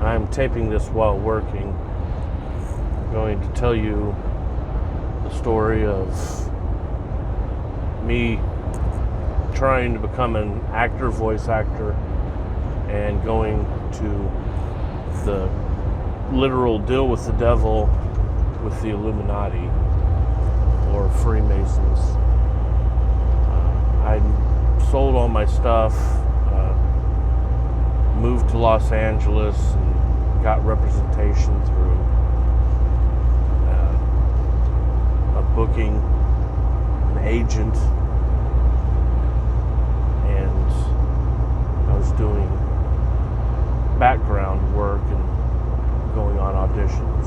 I'm taping this while working. I'm going to tell you the story of me trying to become an actor, voice actor, and going to the literal deal with the devil with the Illuminati or Freemasons. I sold all my stuff, moved to Los Angeles, and got representation through a booking, an agent, and I was doing background work and going on auditions.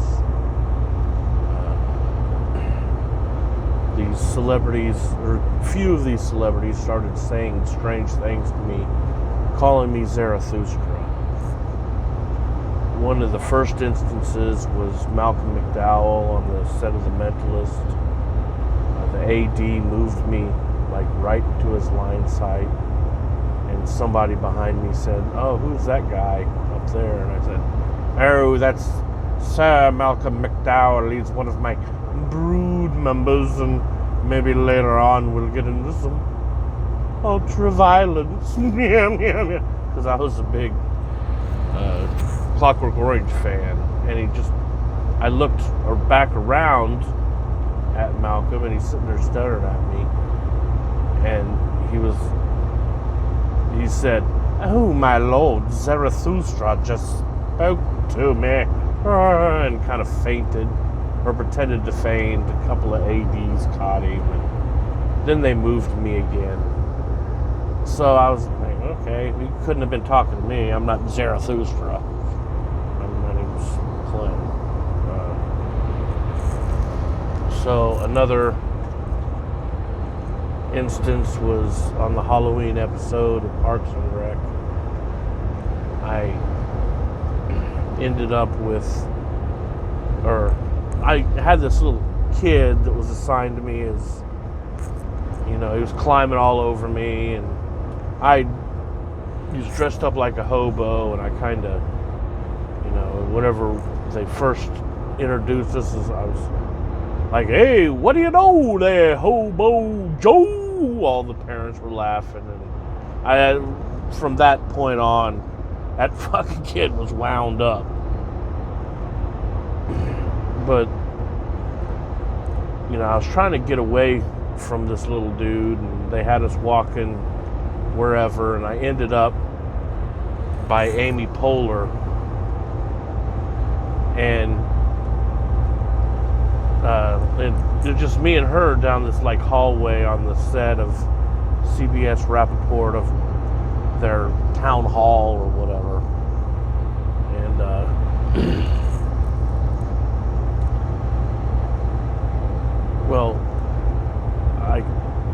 These celebrities, or a few of these celebrities, started saying strange things to me, calling me Zarathustra. One of the first instances was Malcolm McDowell on the set of The Mentalist. The AD moved me like right to his line sight, and somebody behind me said, "Oh, who's that guy up there?" And I said, "Oh, that's Sir Malcolm McDowell. He's one of my brood members, and maybe later on we'll get into some ultra violence." Because I was a big Clockwork Orange fan, and I looked back around at Malcolm, and he's sitting there staring at me, and he said, "Oh, my lord, Zarathustra just spoke to me," and kind of fainted, or pretended to faint. A couple of ADs caught him, and then they moved me again. So I was like, okay, you couldn't have been talking to me. I'm not Zarathustra. My name's Clint. So another instance was on the Halloween episode of Parks and Rec. I ended up I had this little kid that was assigned to me as, he was climbing all over me, and he was dressed up like a hobo, and I kind of, whenever they first introduced us, I was like, "Hey, what do you know there, Hobo Joe?" All the parents were laughing, and from that point on, that fucking kid was wound up. But, I was trying to get away from this little dude, and they had us walking wherever, and I ended up by Amy Poehler, and it was just me and her down this like hallway on the set of CBS Rappaport of their town hall or whatever, and well, I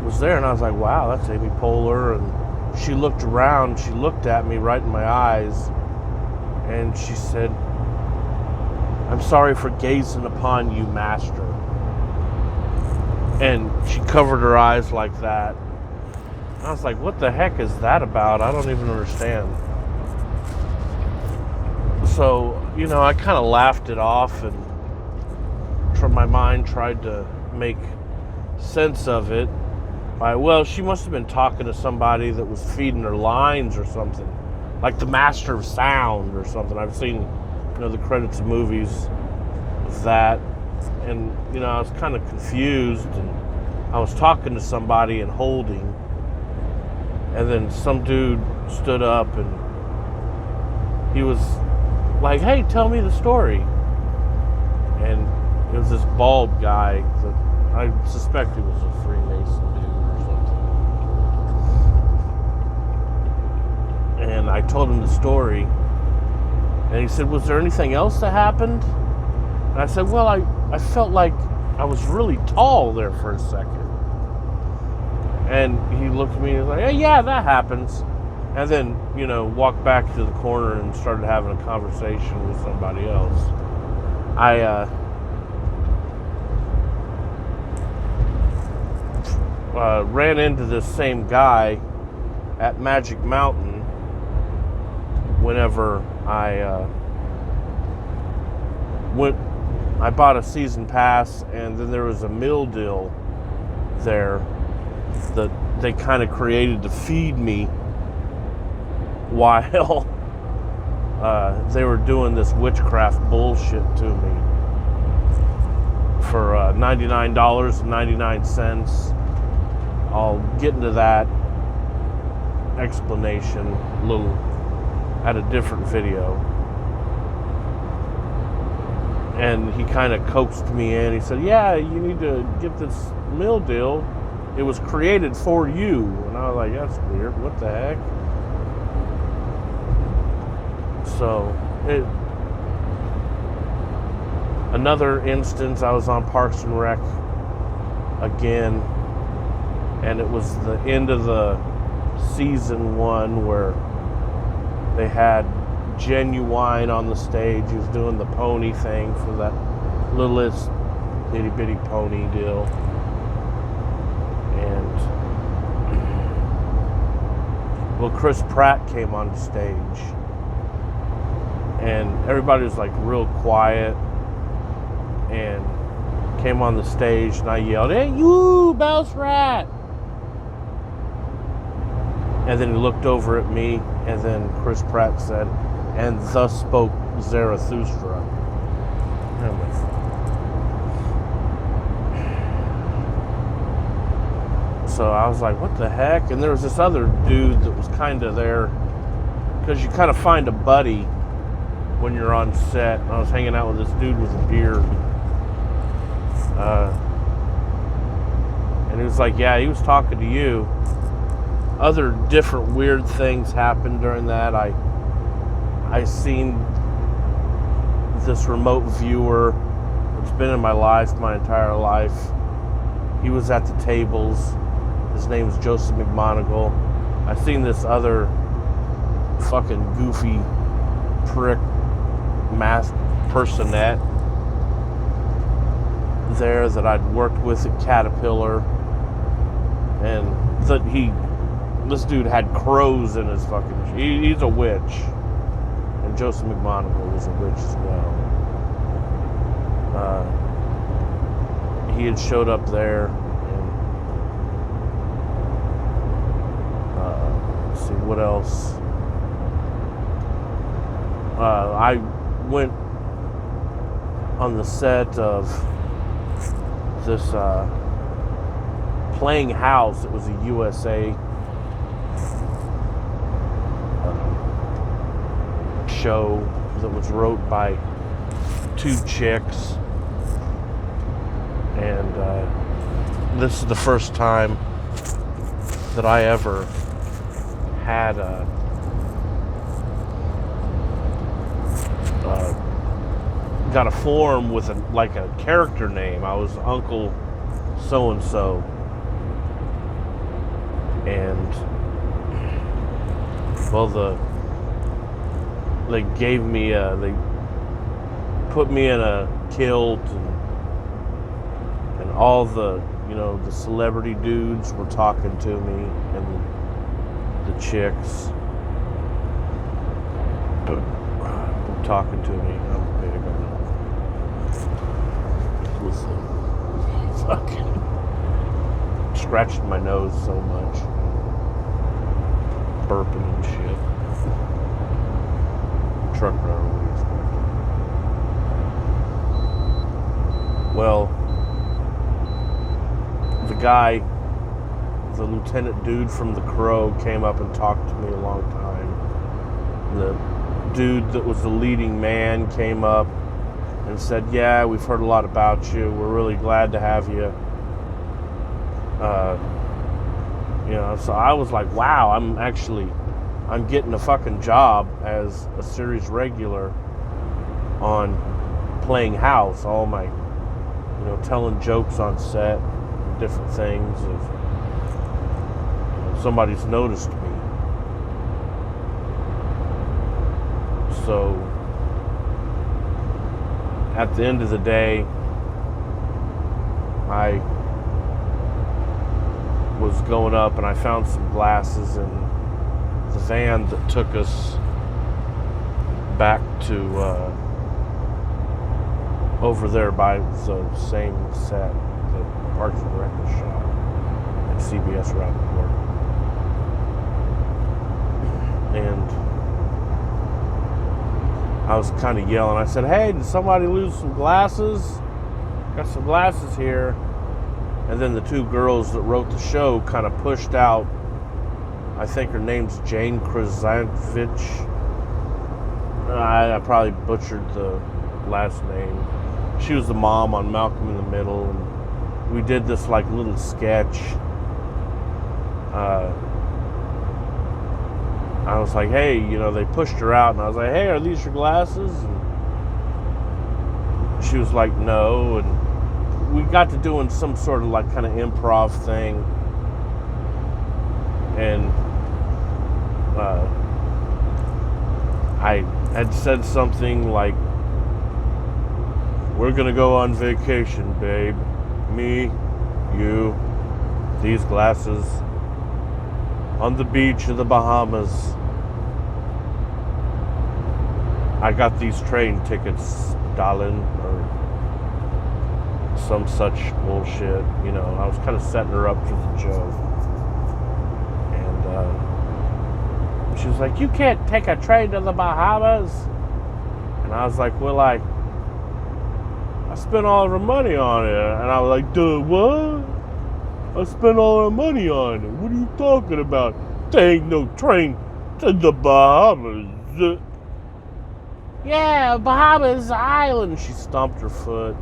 was there and I was like, wow, that's Amy Poehler. And she looked around, she looked at me right in my eyes, and she said, "I'm sorry for gazing upon you, master." And she covered her eyes like that. I was like, what the heck is that about? I don't even understand. So, I kind of laughed it off, and my mind tried to make sense of it by, well, she must have been talking to somebody that was feeding her lines or something, like the master of sound or something. I've seen, the credits of movies of that, and, I was kind of confused, and I was talking to somebody and holding, and then some dude stood up, and he was like, "Hey, tell me the story." And it was this bald guy that I suspect he was a Freemason dude or something. And I told him the story, and he said, "Was there anything else that happened?" And I said, "Well, I felt like I was really tall there for a second." And he looked at me and was like, "Hey, yeah, that happens." And then, walked back to the corner and started having a conversation with somebody else. I ran into this same guy at Magic Mountain whenever I I bought a season pass, and then there was a meal deal there that they kind of created to feed me while they were doing this witchcraft bullshit to me for $99.99. I'll get into that explanation a little at a different video. And he kind of coaxed me in. He said, yeah, you need to get this meal deal. It was created for you. And I was like, that's weird. What the heck? So, another instance, I was on Parks and Rec again. And it was the end of the season 1 where they had Genuine on the stage. He was doing the pony thing for that littlest itty bitty pony deal. And well, Chris Pratt came on the stage, and everybody was like real quiet, and came on the stage, and I yelled, "Hey, you, Mouse Rat!" And then he looked over at me, and then Chris Pratt said, "And thus spoke Zarathustra." So I was like, what the heck? And there was this other dude that was kind of there, because you kind of find a buddy when you're on set. And I was hanging out with this dude with a beard. And he was like, yeah, he was talking to you. Other different weird things happened during that. I seen this remote viewer that's been in my life my entire life. He was at the tables. His name's Joseph McMonagle. I seen this other fucking goofy prick masked personette there that I'd worked with at Caterpillar, and that this dude had crows in his fucking... He's a witch. And Joseph McMonagle was a witch as well. He had showed up there, and let's see, what else? I went on the set of this Playing House. It was a USA show that was wrote by 2 chicks, and this is the first time that I ever had got a form with a character name. I was Uncle so and so, and well, they gave me they put me in a kilt, and all the the celebrity dudes were talking to me, and the chicks were talking to me. I'm big with fucking scratching my nose so much, burping and shit. Truck driver would expect. Well, the lieutenant dude from The Crow came up and talked to me a long time. The dude that was the leading man came up and said, yeah, we've heard a lot about you. We're really glad to have you. So I was like, wow, I'm getting a fucking job as a series regular on Playing House. All my, telling jokes on set, different things. Somebody's noticed me. So at the end of the day, I was going up and I found some glasses in the van that took us back to over there by the same set that Parks and Rec was shot at CBS around the corner. And I was kind of yelling. I said, "Hey, did somebody lose some glasses? Got some glasses here." And then the two girls that wrote the show kind of pushed out. I think her name's Jane Krasanovich. I probably butchered the last name. She was the mom on Malcolm in the Middle, and we did this like little sketch. I was like, "Hey," they pushed her out, and I was like, "Hey, are these your glasses?" And she was like, "No," and we got to doing some sort of like kind of improv thing, and I had said something like, "We're gonna go on vacation, babe. Me, you, these glasses, on the beach of the Bahamas. I got these train tickets, darling," or some such bullshit. I was kind of setting her up for the joke. And she was like, "You can't take a train to the Bahamas." And I was like, "Well, I spent all of her money on it." And I was like, "Duh, what? I spent all our money on it. What are you talking about? There ain't no train to the Bahamas." "Yeah, Bahamas Island." She stomped her foot.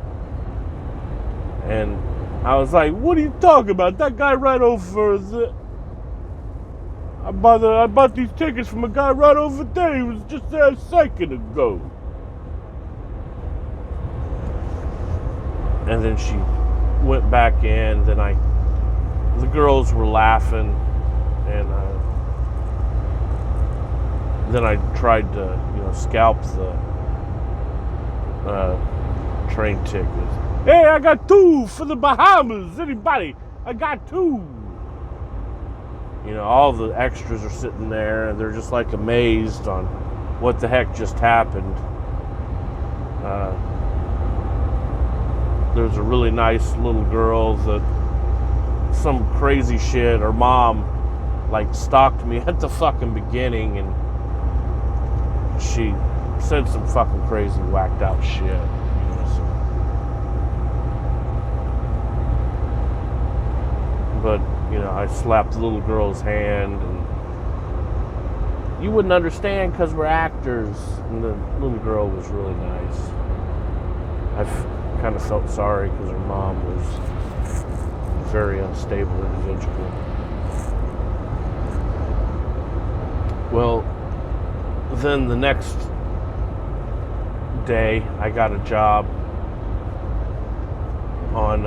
And I was like, "What are you talking about? That guy right over there. I bought these tickets from a guy right over there. He was just there a second ago." And then she went back in. Then the girls were laughing, and then I tried to, scalp the train tickets. "Hey, I got 2 for the Bahamas. Anybody? I got 2. All the extras are sitting there, and they're just like amazed on what the heck just happened. There's a really nice little girl that some crazy shit. Her mom like stalked me at the fucking beginning, and she said some fucking crazy whacked out shit. But I slapped the little girl's hand, and "You wouldn't understand because we're actors." And the little girl was really nice. I kind of felt sorry because her mom was a very unstable individual. Well, then the next day, I got a job on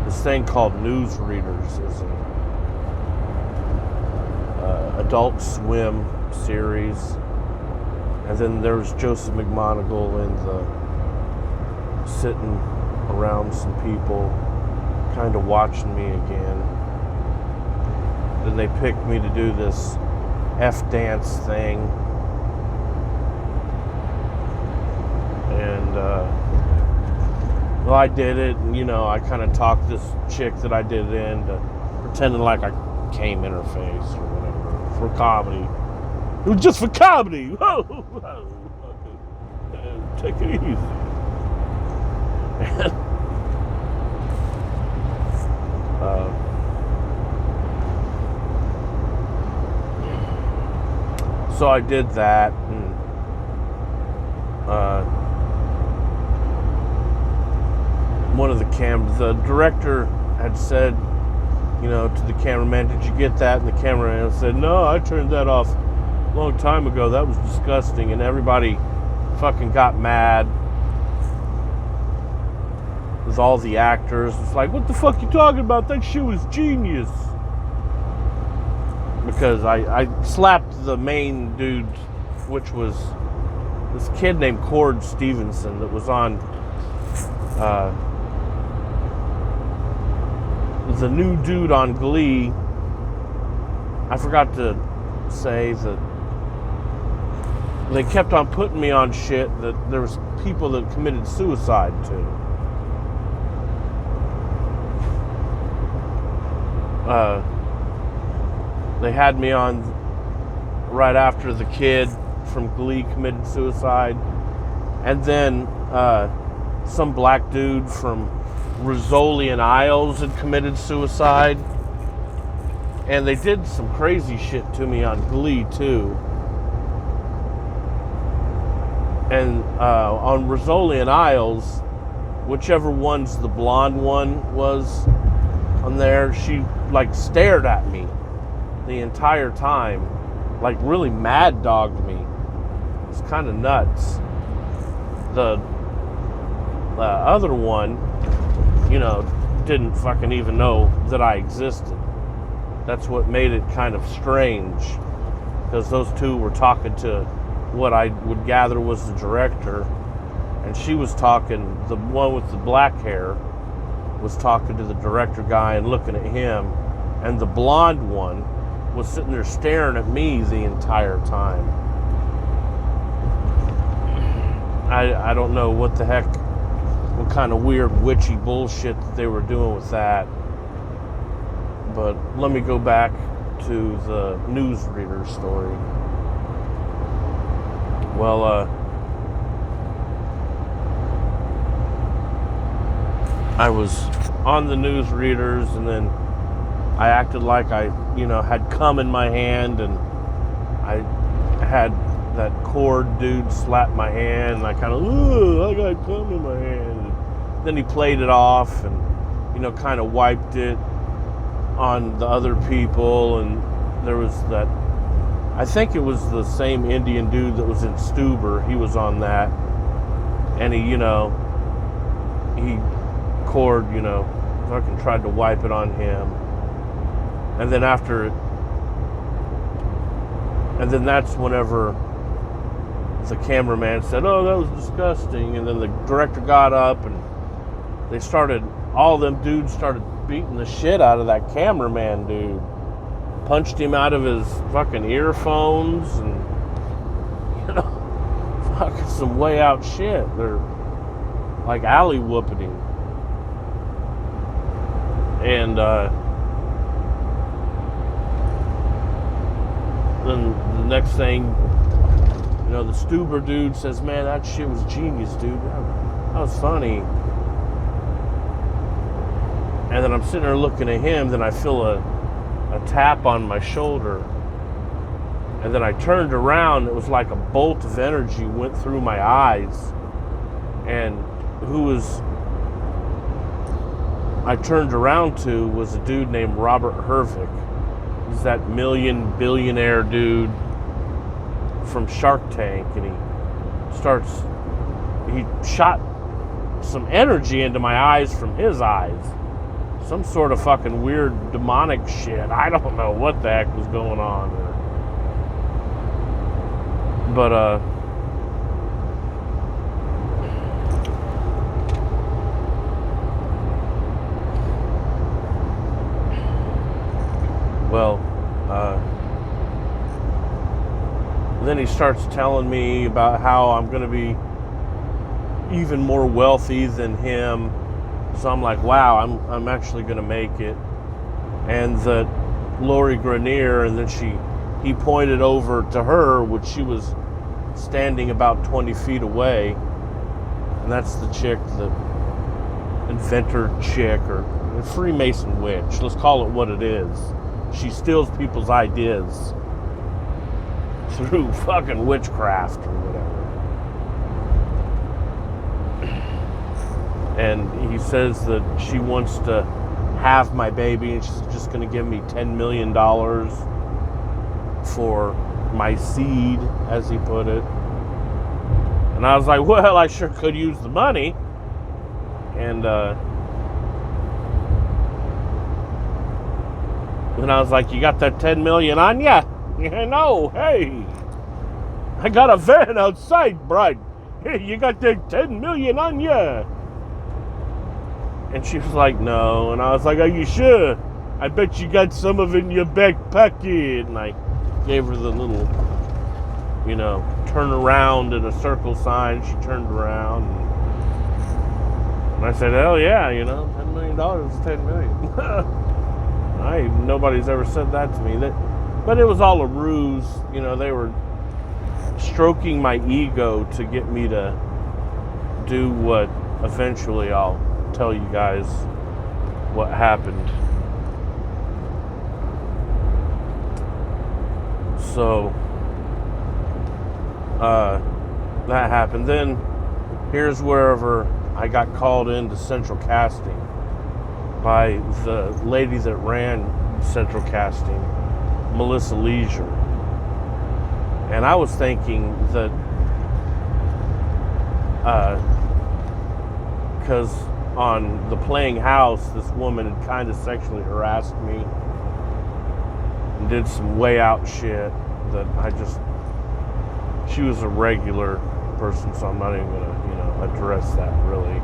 this thing called Newsreaders. It's an Adult Swim series. And then there was Joseph McMoneagle sitting around some people, kind of watching me again. Then they picked me to do this F-dance thing. And, well, I did it, and, I kind of talked this chick that I did it into pretending like I came in her face or whatever, for comedy. It was just for comedy. Whoa, whoa. Take it easy. And, so I did that, and one of the director had said, to the cameraman, "Did you get that?" And the cameraman said, "No, I turned that off a long time ago. That was disgusting." And everybody fucking got mad with all the actors. It's like, "What the fuck you talking about? That shit was genius." Because I slapped the main dude, which was this kid named Cord Stevenson that was on the new dude on Glee. I forgot to say that they kept on putting me on shit that there was people that committed suicide to. They had me on right after the kid from Glee committed suicide, and then some black dude from Rizzolian Isles had committed suicide, and they did some crazy shit to me on Glee too. And on Rizzolian Isles, whichever one's the blonde one was on there, she like stared at me the entire time, like really mad dogged me. It's kind of nuts. The other one, didn't fucking even know that I existed. That's what made it kind of strange, because those two were talking to what I would gather was the director, and she was talking, the one with the black hair was talking to the director guy and looking at him, and the blonde one was sitting there staring at me the entire time. I don't know what the heck, what kind of weird witchy bullshit that they were doing with that. But let me go back to the newsreader story. Well, I was on the newsreaders, and then I acted like I, had cum in my hand, and I had that cord dude slap my hand, and I kind of, I got cum in my hand. And then he played it off and, kind of wiped it on the other people, and there was that, I think it was the same Indian dude that was in Stuber. He was on that, and he cord, fucking tried to wipe it on him. And then and then that's whenever the cameraman said, "Oh, that was disgusting." And then the director got up, and all them dudes started beating the shit out of that cameraman dude. Punched him out of his fucking earphones, and, fucking some way out shit. They're like alley whooping him. And, then the next thing, the Stuber dude says, "Man, that shit was genius, dude. That was funny." And then I'm sitting there looking at him, then I feel a tap on my shoulder. And then I turned around, it was like a bolt of energy went through my eyes. And I turned around to was a dude named Robert Hervick. He's that billionaire dude from Shark Tank, and he shot some energy into my eyes from his eyes. Some sort of fucking weird demonic shit. I don't know what the heck was going on there. But, then he starts telling me about how I'm going to be even more wealthy than him. So I'm like, wow, I'm actually going to make it. And that Lori Grenier, and then he pointed over to her, which she was standing about 20 feet away. And that's the chick, the inventor chick, or the freemason witch. Let's call it what it is. She steals people's ideas through fucking witchcraft or whatever. And he says that she wants to have my baby, and she's just going to give me $10 million for my seed, as he put it. And I was like, well, I sure could use the money. And I was like, you got that $10 million on ya? Yeah, no, hey, I got a van outside, bride. Hey, you got that $10 million on ya? And she was like, no. And I was like, are you sure? I bet you got some of it in your back pocket. And I gave her the little, turn around in a circle sign. She turned around, and I said, hell yeah, $10 million is $10 million. Nobody's ever said that to me. But it was all a ruse. They were stroking my ego to get me to do what eventually I'll tell you guys what happened. So that happened. Then here's wherever I got called into Central Casting by the lady that ran Central Casting, Melissa Leisure. And I was thinking that because on the Playing House, this woman had kind of sexually harassed me and did some way out shit that she was a regular person, so I'm not even gonna, address that really.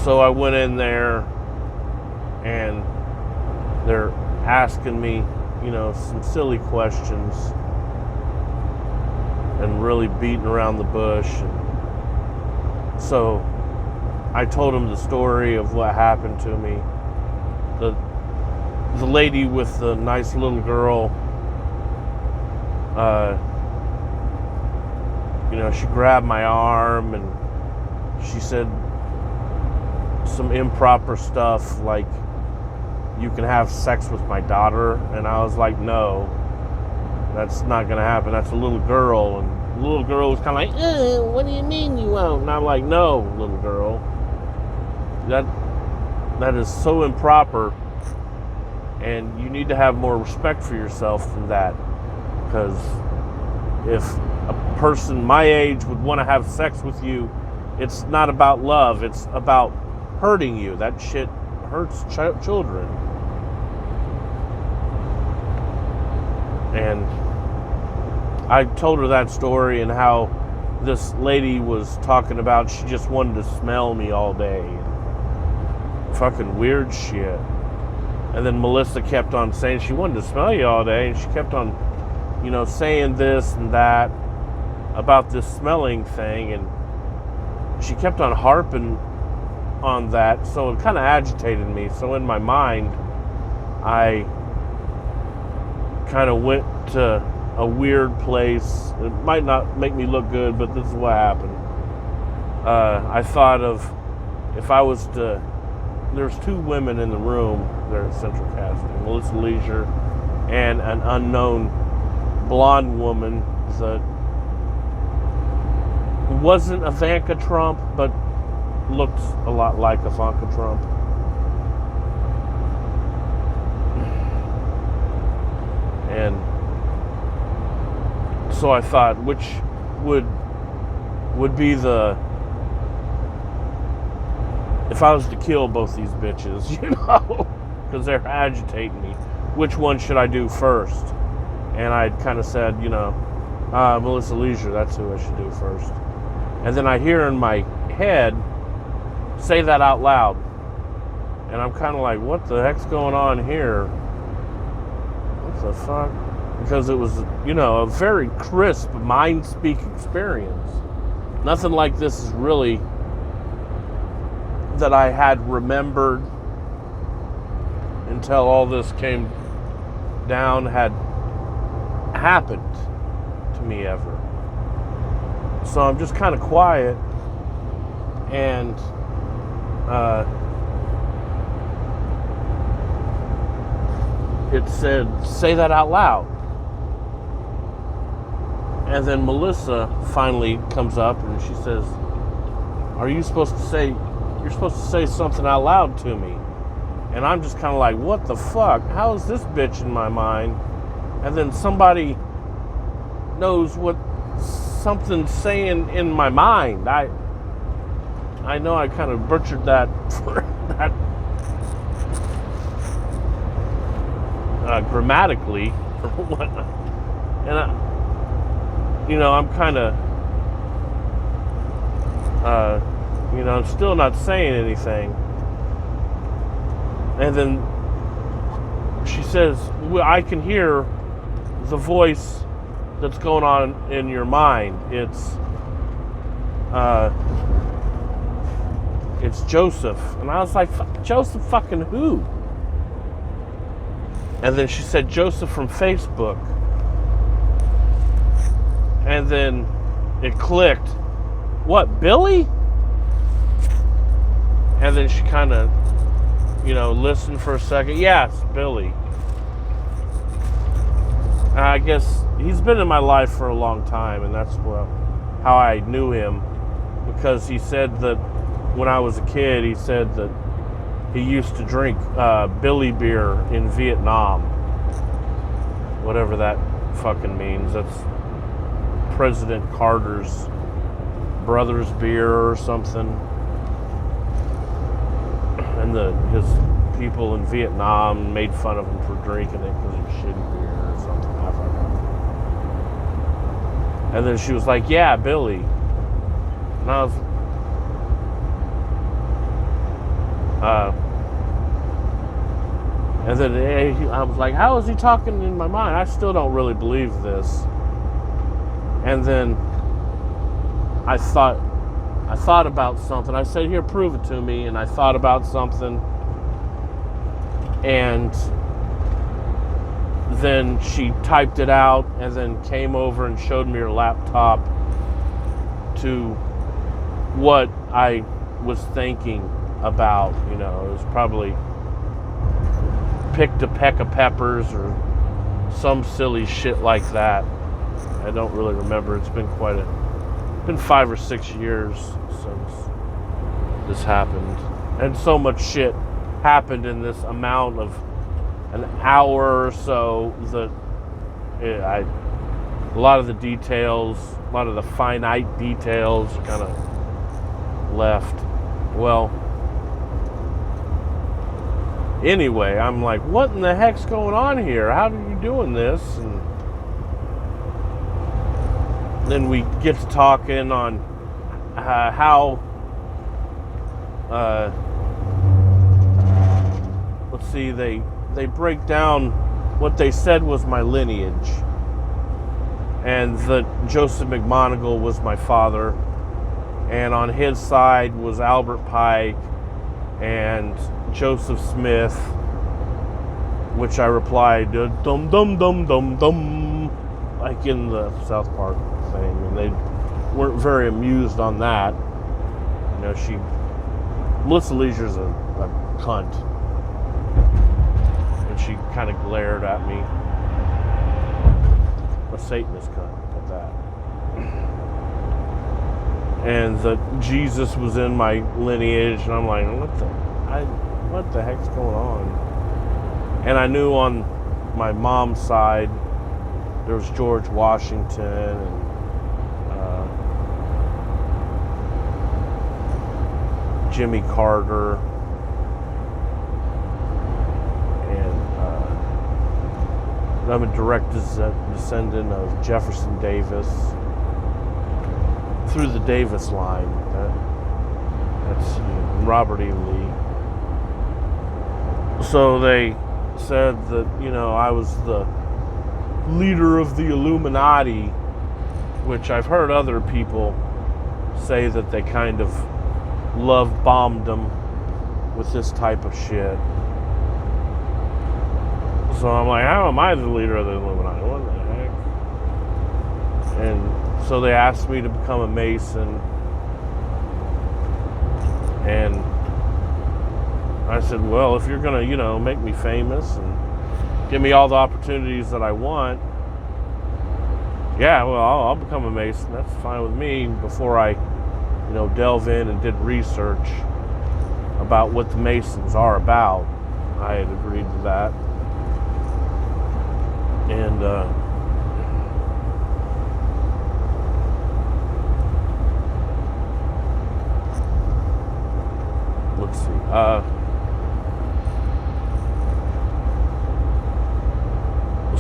So I went in there and they're asking me, some silly questions and really beating around the bush. And so I told them the story of what happened to me. The lady with the nice little girl, she grabbed my arm and she said some improper stuff like, you can have sex with my daughter. And I was like, no, that's not gonna happen. That's a little girl. And the little girl was kind of like, what do you mean you won't? And I'm like, no, little girl, that is so improper, and you need to have more respect for yourself than that. Because if a person my age would want to have sex with you, it's not about love, it's about hurting you. That shit hurts children. And I told her that story and how this lady was talking about she just wanted to smell me all day. Fucking weird shit. And then Melissa kept on saying she wanted to smell you all day, and she kept on, saying this and that about this smelling thing, and she kept on harping on that, so it kind of agitated me. So in my mind, I kind of went to a weird place. It might not make me look good, but this is what happened. I thought of, if I was to, there's two women in the room there at Central Casting, Melissa Leisure and an unknown blonde woman that wasn't Ivanka Trump, but looked a lot like Ivanka Trump. And so I thought, which would be the, if I was to kill both these bitches, because they're agitating me, which one should I do first? And I'd kind of said, Melissa Leisure, that's who I should do first. And then I hear in my head, say that out loud. And I'm kind of like, what the heck's going on here? What the fuck? Because it was, a very crisp mind-speak experience. Nothing like this is really that I had remembered until all this came down had happened to me ever. So I'm just kind of quiet, and it said, say that out loud. And then Melissa finally comes up and she says, you're supposed to say something out loud to me. And I'm just kind of like, what the fuck? How is this bitch in my mind? And then somebody knows what something's saying in my mind. I know I kind of butchered that for that grammatically or whatnot. And I'm kind of, I'm still not saying anything. And then she says, well, I can hear the voice that's going on in your mind. It's Joseph. And I was like, Joseph fucking who? And then she said, Joseph from Facebook. And then it clicked. What, Billy? And then she kind of, listened for a second. Yes, Billy. I guess he's been in my life for a long time, and that's how I knew him. Because he said that when I was a kid, he said that he used to drink Billy beer in Vietnam. Whatever that fucking means. That's President Carter's brother's beer or something. And his people in Vietnam made fun of him for drinking it because it was shitty beer or something. I forgot. And then she was like, yeah, Billy. And I was... and then I was like, how is he talking in my mind? I still don't really believe this. And then I thought about something. I said, here, prove it to me. And I thought about something. And then she typed it out and then came over and showed me her laptop to what I was thinking about. It was probably picked a peck of peppers or some silly shit like that. I don't really remember. It's been been 5 or 6 years since this happened. And so much shit happened in this amount of an hour or so that a lot of the details, a lot of the finite details kind of left. Well, anyway, I'm like, what in the heck's going on here? How are you doing this? And then we get to talking on how, let's see, they break down what they said was my lineage, and that Joseph McMonigal was my father, and on his side was Albert Pike and Joseph Smith, which I replied, dum dum dum dum dum, like in the South Park thing, and they weren't very amused on that. Melissa Leisure's a cunt, and she kind of glared at me. A Satanist cunt at that. And that Jesus was in my lineage, and I'm like, what the heck's going on? And I knew on my mom's side there was George Washington and Jimmy Carter and I'm a direct descendant of Jefferson Davis through the Davis line. That's Robert E. Lee. So they said that, I was the leader of the Illuminati, which I've heard other people say that they kind of love bombed them with this type of shit. So I'm like, how am I the leader of the Illuminati? What the heck? And so they asked me to become a Mason, and I said, well, if you're gonna, make me famous and give me all the opportunities that I want, yeah, well, I'll become a Mason. That's fine with me. Before I, delve in and did research about what the Masons are about, I had agreed to that. And let's see.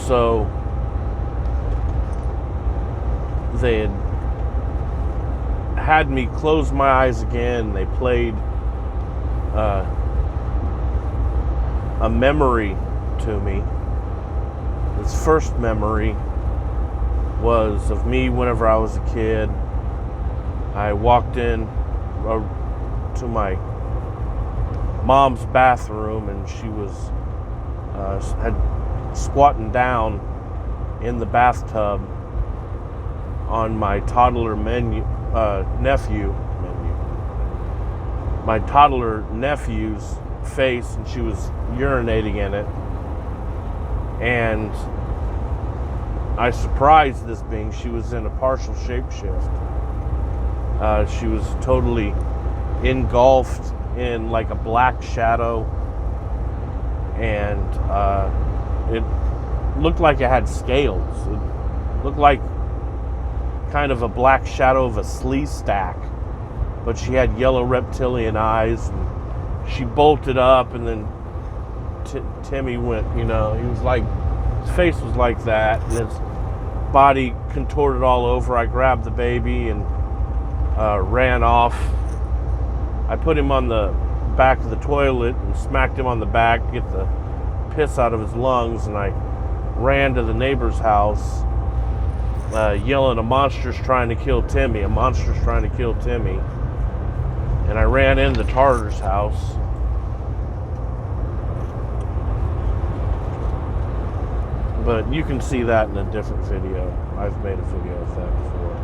So they had me close my eyes again. They played a memory to me. This first memory was of me whenever I was a kid. I walked in to my mom's bathroom, and she was had squatting down in the bathtub on my toddler nephew's face, and she was urinating in it. And I surprised this being. She was in a partial shapeshift. She was totally engulfed in like a black shadow, and it looked like it had scales. It looked like kind of a black shadow of a slee stack, but she had yellow reptilian eyes, and she bolted up, and then Timmy went, he was like, his face was like that, and his body contorted all over. I grabbed the baby and ran off. I put him on the back of the toilet and smacked him on the back to get the piss out of his lungs, and I ran to the neighbor's house yelling, "A monster's trying to kill Timmy, a monster's trying to kill Timmy." And I ran into Tartar's house. But you can see that in a different video. I've made a video of that before.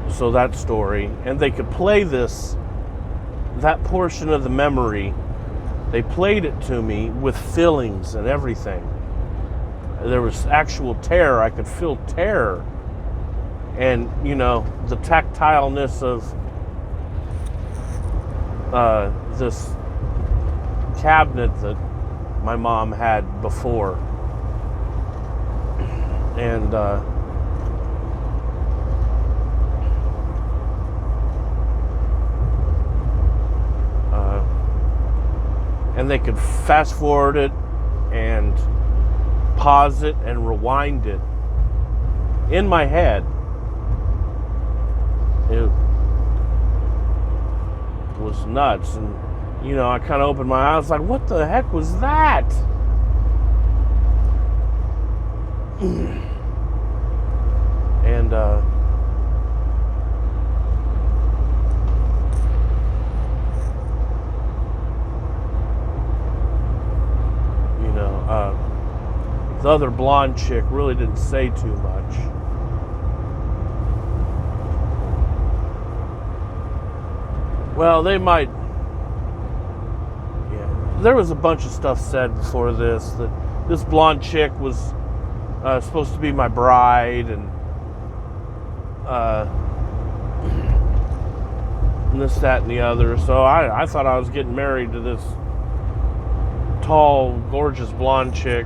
So that story. And they could play that portion of the memory, they played it to me with fillings and everything. There was actual terror. I could feel terror. And, the tactileness of this cabinet that my mom had before. And they could fast forward it and pause it and rewind it in my head. It was nuts. And I kind of opened my eyes like, what the heck was that? And the other blonde chick really didn't say too much. Well, they might. Yeah, there was a bunch of stuff said before this, that this blonde chick was supposed to be my bride, and this, that, and the other. So I thought I was getting married to this tall, gorgeous blonde chick.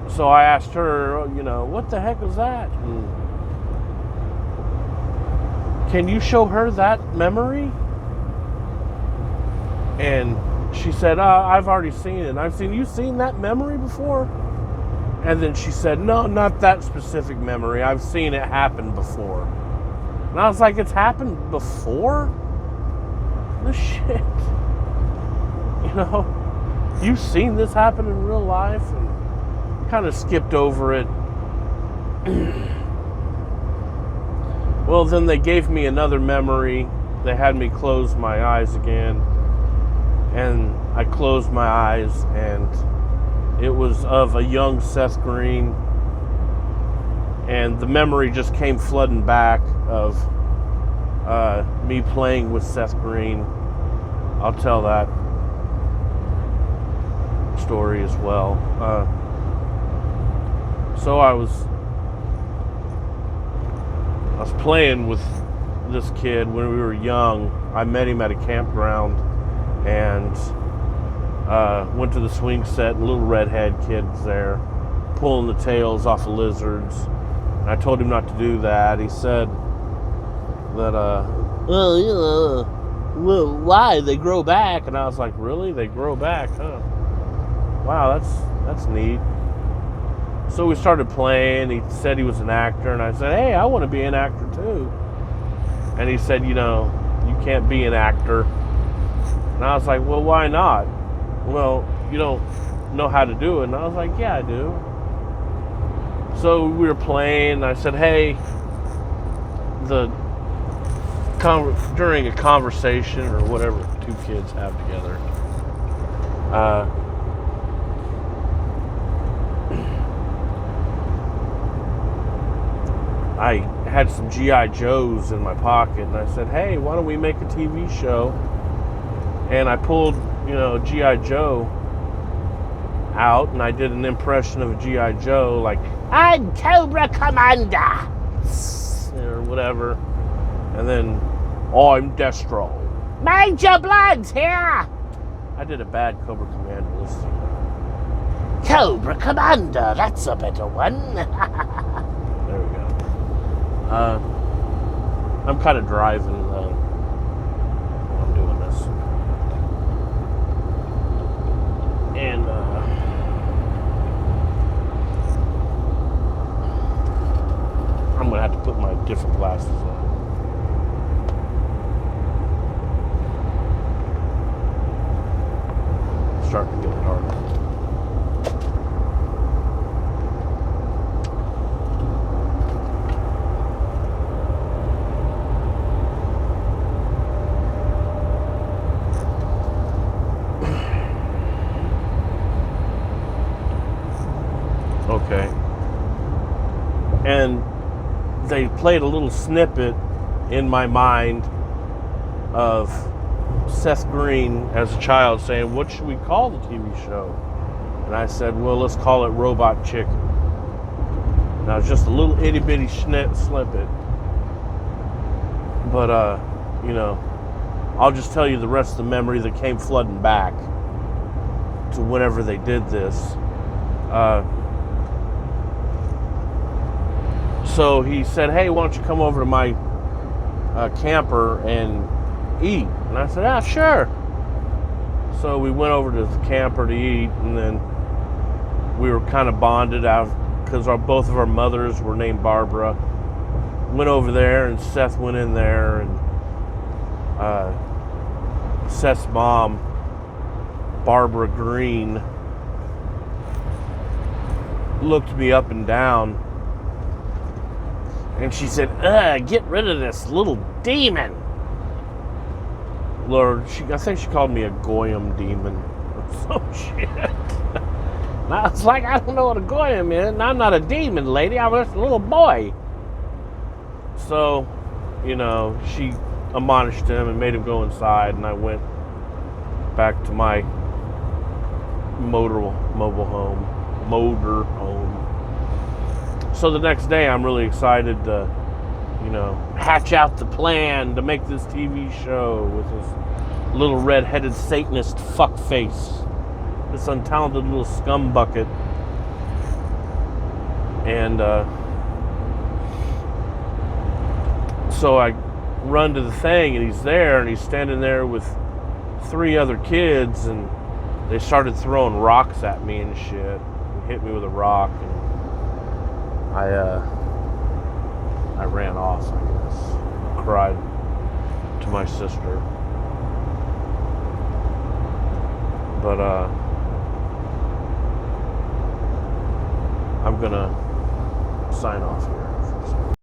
So I asked her, what the heck was that? And can you show her that memory? And she said, I've already seen it. And I've seen, you seen that memory before? And then she said, no, not that specific memory. I've seen it happen before. And I was like, it's happened before? The shit. You've seen this happen in real life? And kind of skipped over it. Well, then they gave me another memory. They had me close my eyes again. And I closed my eyes, and it was of a young Seth Green. And the memory just came flooding back of me playing with Seth Green. I'll tell that story as well. So I was playing with this kid when we were young. I met him at a campground and went to the swing set, and a little redhead kid was there pulling the tails off of lizards. And I told him not to do that. He said that, well, why? They grow back. And I was like, really? They grow back, huh? Wow, that's neat. So we started playing. He said he was an actor, and I said, hey, I want to be an actor too. And he said, you can't be an actor. And I was like, well, why not? Well, you don't know how to do it. And I was like, yeah, I do. So we were playing. I said, "Hey, during a conversation or whatever two kids have together, I had some G.I. Joes in my pocket, and I said, hey, why don't we make a TV show? And I pulled, G.I. Joe out, and I did an impression of a G.I. Joe, like, I'm Cobra Commander, or whatever. And then, I'm Destro. Major Blood's here! I did a bad Cobra Commander. Let's see. Cobra Commander, that's a better one. There we go. I'm kind of driving when I'm doing this. And I'm going to have to put my different glasses on. It's starting to get dark. Okay. And they played a little snippet in my mind of Seth Green as a child saying, what should we call the TV show? And I said, well, let's call it Robot Chicken. Now, it's just a little itty bitty snippet. But, I'll just tell you the rest of the memory that came flooding back to whenever they did this. So he said, hey, why don't you come over to my camper and eat? And I said, sure. So we went over to the camper to eat, and then we were kind of bonded out because both of our mothers were named Barbara. Went over there, and Seth went in there, and Seth's mom, Barbara Green, looked me up and down. And she said, get rid of this little demon. Lord, I think she called me a goyim demon or some shit. And I was like, I don't know what a goyim is. And I'm not a demon, lady. I was just a little boy. So, she admonished him and made him go inside. And I went back to my motor home. So the next day, I'm really excited to, hatch out the plan to make this TV show with this little red-headed Satanist fuckface, this untalented little scumbucket. And so I run to the thing, and he's there, and he's standing there with 3 other kids, and they started throwing rocks at me and shit. He hit me with a rock, and I ran off, I guess. Cried to my sister. But I'm gonna sign off here.